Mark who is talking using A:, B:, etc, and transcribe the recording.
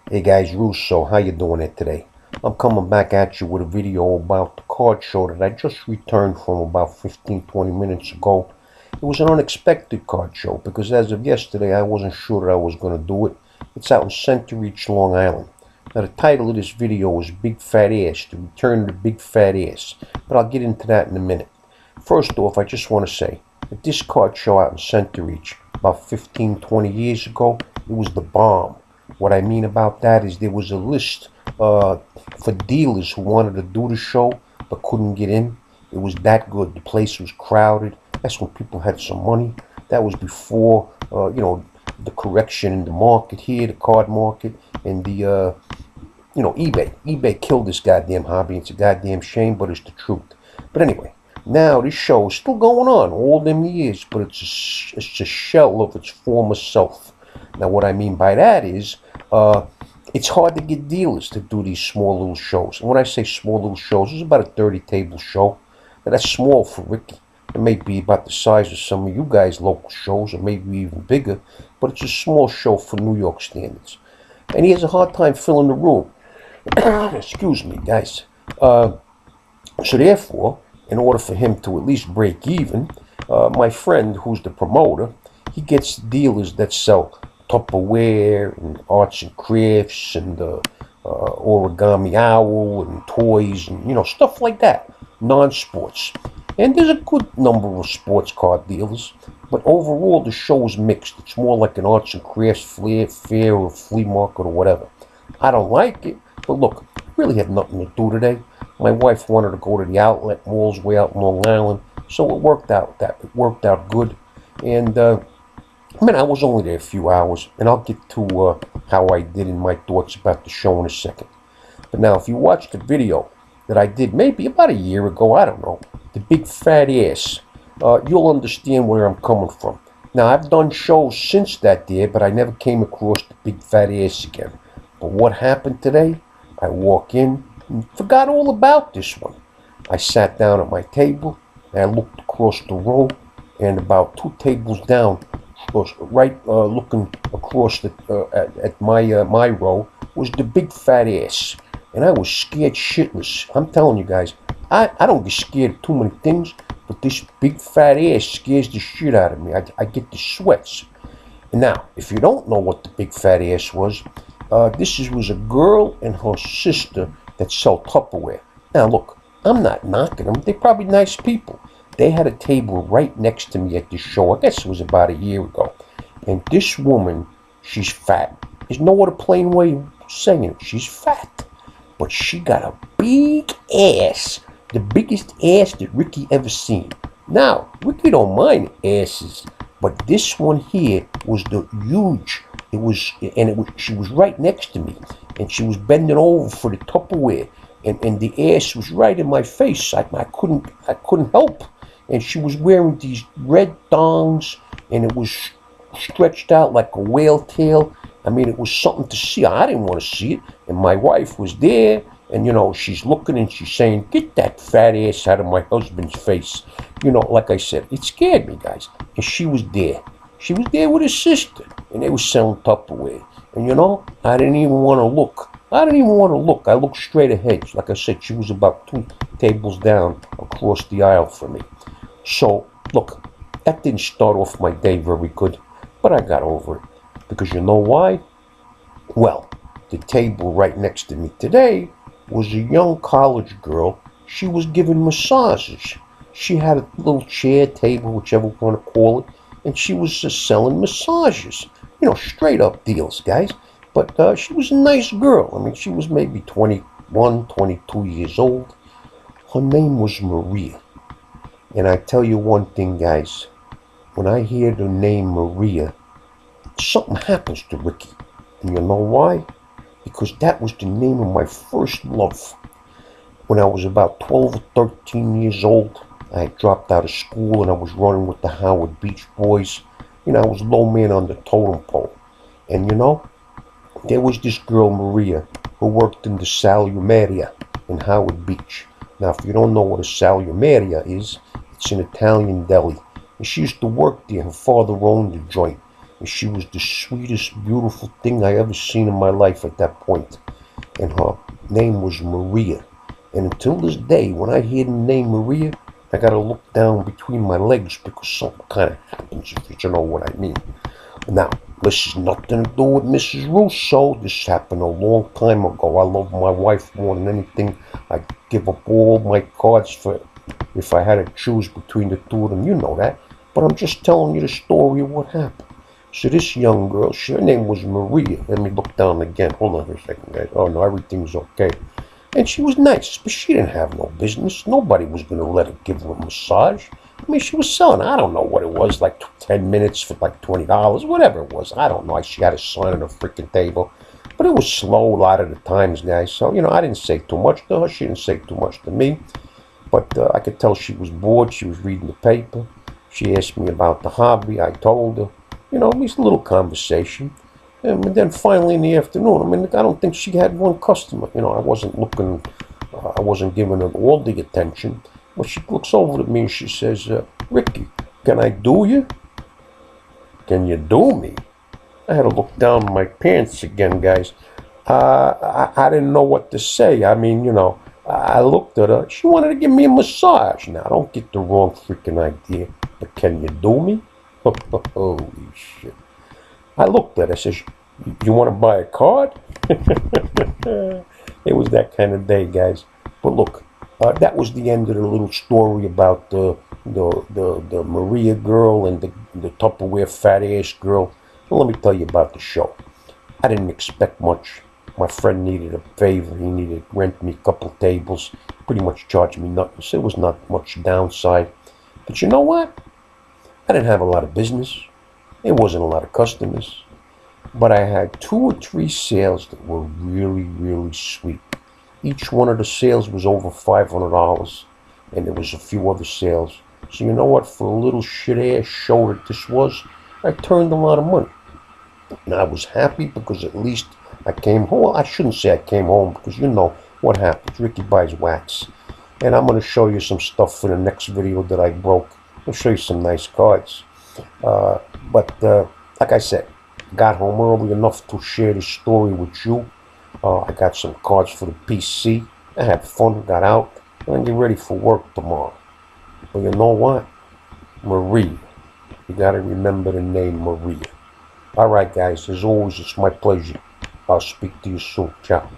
A: Hey guys, Russo, how you doing it today? I'm coming back at you with a video about the card show that I just returned from about 15-20 minutes ago. It was an unexpected card show because as of yesterday I wasn't sure that I was going to do it. It's out in Center Reach, Long Island. Now the title of this video is Big Fat Ass, the return to Big Fat Ass, but I'll get into that in a minute. First off, I just want to say that this card show out in Center Reach about 15-20 years ago, it was the bomb. What I mean about that is there was a list for dealers who wanted to do the show but couldn't get in. It was that good. The place was crowded. That's when people had some money. That was before, the correction in the market here, the card market, and the, eBay. eBay killed this goddamn hobby. It's a goddamn shame, but it's the truth. But anyway, now this show is still going on all them years, but it's a shell of its former self. Now, what I mean by that is, it's hard to get dealers to do these small little shows. And when I say small little shows, it's about a 30-table show. Now, that's small for Ricky. It may be about the size of some of you guys' local shows, or maybe even bigger, but it's a small show for New York standards. And he has a hard time filling the room. Excuse me, guys. So therefore, in order for him to at least break even, my friend, who's the promoter, he gets dealers that sell Tupperware and arts and crafts and origami owl and toys and stuff like that, non-sports. And there's a good number of sports card dealers, but overall the show is mixed. It's more like an arts and crafts fair or flea market or whatever. I don't like it, but look, I really had nothing to do today. My wife wanted to go to the outlet malls way out in Long Island, so it worked out good. And I was only there a few hours, and I'll get to how I did in my thoughts about the show in a second. But now, if you watch the video that I did maybe about a year ago, I don't know, the Big Fat Ass, you'll understand where I'm coming from. Now, I've done shows since that day, but I never came across the Big Fat Ass again. But what happened today? I walk in and forgot all about this one. I sat down at my table, and I looked across the row, and about 2 tables down, looking across at my row, was the Big Fat Ass. And I was scared shitless. I'm telling you guys, I don't get scared of too many things, but this Big Fat Ass scares the shit out of me. I get the sweats. And now, if you don't know what the Big Fat Ass was, this was a girl and her sister that sell Tupperware. Now look, I'm not knocking them. They're probably nice people. They had a table right next to me at this show. I guess it was about a year ago. And this woman, she's fat. There's no other plain way of saying it. She's fat. But she got a big ass. The biggest ass that Ricky ever seen. Now, Ricky don't mind asses. But this one here was the huge. She was right next to me. And she was bending over for the Tupperware. And the ass was right in my face. I couldn't help. And she was wearing these red thongs, and it was stretched out like a whale tail. I mean, it was something to see. I didn't want to see it. And my wife was there, and she's looking and she's saying, "Get that fat ass out of my husband's face." Like I said, it scared me, guys. And she was there. She was there with her sister, and they were selling Tupperware. And I didn't even want to look. I looked straight ahead. Like I said, she was about 2 tables down across the aisle from me. So, look, that didn't start off my day very good, but I got over it. Because you know why? Well, the table right next to me today was a young college girl. She was giving massages. She had a little chair, table, whichever you want to call it, and she was just selling massages. Straight up deals, guys. But she was a nice girl. I mean, she was maybe 21, 22 years old. Her name was Maria. And I tell you one thing, guys. When I hear the name Maria, something happens to Ricky. And you know why? Because that was the name of my first love. When I was about 12 or 13 years old, I had dropped out of school and I was running with the Howard Beach Boys. I was low man on the totem pole. And there was this girl, Maria, who worked in the Salumeria in Howard Beach. Now, if you don't know what a Salumeria is, it's an Italian deli. And she used to work there. Her father owned the joint. And she was the sweetest, beautiful thing I ever seen in my life at that point. And her name was Maria. And until this day, when I hear the name Maria, I gotta look down between my legs because something kind of happens, if you know what I mean. Now, this has nothing to do with Mrs. Russo. This happened a long time ago. I love my wife more than anything. I'd give up all my cards for if I had to choose between the two of them. You know that. But I'm just telling you the story of what happened. So this young girl, her name was Maria. Let me look down again. Hold on for a second, guys. Oh, no, everything's okay. And she was nice, but she didn't have no business. Nobody was going to let her give her a massage. I mean, she was selling, I don't know what it was, like 10 minutes for like $20, whatever it was. I don't know. She had a sign on the freaking table. But it was slow a lot of the times, guys. So, I didn't say too much to her. She didn't say too much to me. But I could tell she was bored. She was reading the paper. She asked me about the hobby. I told her, at least a little conversation. And then finally in the afternoon, I don't think she had one customer. I wasn't looking, I wasn't giving her all the attention. But she looks over at me and she says, Ricky, can I do you? Can you do me? I had to look down my pants again, guys. I didn't know what to say. I looked at her. She wanted to give me a massage. Now, don't get the wrong freaking idea. But can you do me? Holy shit. I looked at her. I says, you want to buy a card? It was that kind of day, guys. But look, that was the end of the little story about the Maria girl and the Tupperware fat ass girl. Well, let me tell you about the show. I didn't expect much. My friend needed a favor. He needed to rent me a couple tables. Pretty much charged me nothing. So it was not much downside. But you know what? I didn't have a lot of business. There wasn't a lot of customers. But I had 2 or 3 sales that were really, really sweet. Each one of the sales was over $500. And there was a few other sales. So you know what? For a little shit-ass show that this was, I turned a lot of money. And I was happy because at least I came home. Well, I shouldn't say I came home because you know what happens. Ricky buys wax. And I'm going to show you some stuff for the next video that I broke. I'll show you some nice cards. But like I said, got home early enough to share the story with you. I got some cards for the PC. I had fun, got out. And I get ready for work tomorrow. But you know what? Maria. You got to remember the name Maria. All right, guys. As always, it's my pleasure. I'll speak to you soon. Ciao.